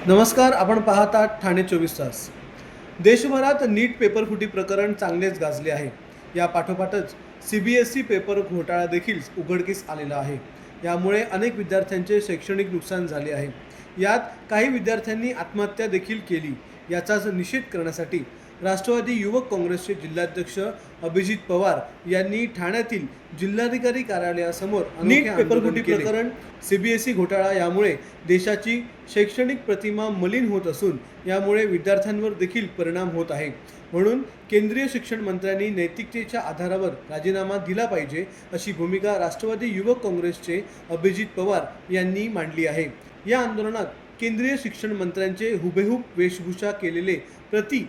नमस्कार, आपण पाहतात ठाणे 24 तास। देशभरात नीट पेपरफुटी प्रकरण चांगलेच गाजले आहे। या पाठोपाठच CBSE पेपर घोटाळा देखील उघडकीस आलेला आहे। यामुळे अनेक विद्यार्थ्यांचे शैक्षणिक नुकसान झाले आहे। यात काही विद्यार्थ्यांनी आत्महत्या देखील केली। याचाच निषेध करण्यासाठी राष्ट्रवादी युवक काँग्रेसचे जिल्हाध्यक्ष अभिजित पवार यांनी ठाण्यातील जिल्हाधिकारी कार्यालयासमोर नीट पेपरफुटी प्रकरण CBSE घोटाळा यामुळे देशाची शैक्षणिक प्रतिमा मलिन होत असून यामुळे विद्यार्थ्यांवर देखील परिणाम होत आहे। म्हणून केंद्रीय शिक्षण मंत्र्यांनी नैतिकतेच्या आधारावर राजीनामा दिला पाहिजे अशी भूमिका राष्ट्रवादी युवक काँग्रेसचे अभिजित पवार यांनी मांडली आहे। या आंदोलनात केंद्रीय शिक्षण मंत्र्यांचे हुबेहूब वेशभूषा केलेले प्रति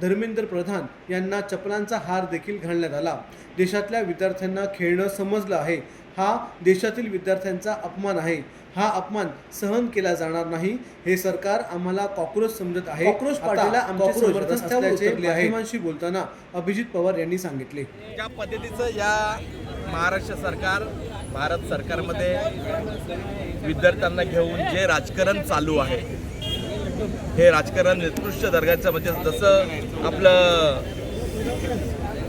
धर्मेंद्र प्रधान यांना चपलांचा हार देखील घालण्यात आला। देशातल्या विद्यार्थ्यांना खेळणं समजलं आहे। हा देशातील विद्यार्थ्यांचा अपमान आहे। हा अपमान सहन केला जाणार नाही। हे सरकार आम्हाला कॉकरोच समजत आहे। कॉकरोच पार्टीला आमचे समर्थन असल्याचे माध्यमांशी बोलताना अभिजित पवार यांनी सांगितले। ज्या पद्धतीचं या महाराष्ट्र सरकार भारत सरकारमध्ये विद्यार्थ्यांना घेऊन जे राजकारण चालू आहे, हे राजकारण निकृष्ट दर्जाचं, म्हणजे जसं आपलं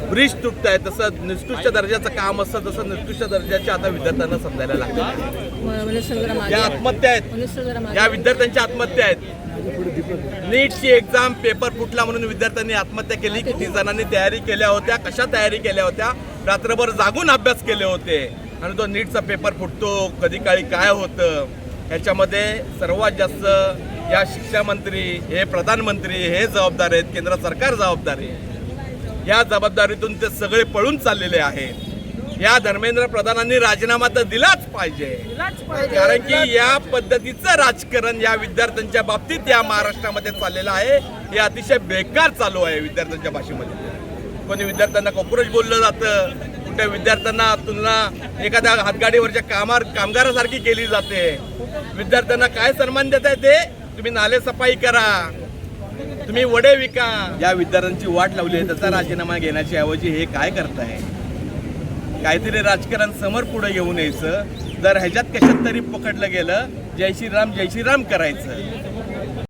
ब्रिज तुटत आहे तसं निकृष्ट दर्जाचं काम असतं, तसं निकृष्ट दर्जाचे आता विद्यार्थ्यांना समजायला लागतं। या आत्महत्या आहेत, या विद्यार्थ्यांच्या आत्महत्या आहेत। नीटची एक्झाम पेपर फुटला म्हणून विद्यार्थ्यांनी आत्महत्या केली। किती जणांनी तयारी केल्या होत्या, कशा तयारी केल्या होत्या, रात्रभर जागून अभ्यास केले होते, आणि तो नीटचा पेपर फुटतो कधी काळी काय होतं, ह्याच्यामध्ये सर्वात जास्त या शिक्षा मंत्री, हे प्रधानमंत्री हे जबाबदार आहेत, केंद्र सरकार जबाबदार आहे। या जबाबदारीतून ते सगळे पळून चाललेले आहेत। या धर्मेंद्र प्रधानांनी राजीनामा तर दिलाच पाहिजे, कारण की या पद्धतीचं राजकारण या विद्यार्थ्यांच्या बाबतीत या महाराष्ट्रामध्ये चाललेलं आहे। हे अतिशय बेकार चालू आहे विद्यार्थ्यांच्या भाषेमध्ये। कोणी विद्यार्थ्यांना कॉकरोच बोललं जातं, कुठे विद्यार्थ्यांना तुलना एखाद्या हातगाडीवरच्या कामगारासारखी केली जाते। विद्यार्थ्यांना काय सन्मान देत आहे ते, तुम्ही नाले सफाई करा, तुम्ही वडे विका। या विद्यार्थ्यांची वाट लावली आहे, त्याचा राजीनामा घेण्याची ऐवजी हे काय करताय? काहीतरी राजकारण समोर पुढे घेऊन यायचं। जर ह्याच्यात कशात तरी पकडलं गेलं, जय श्रीराम करायचं।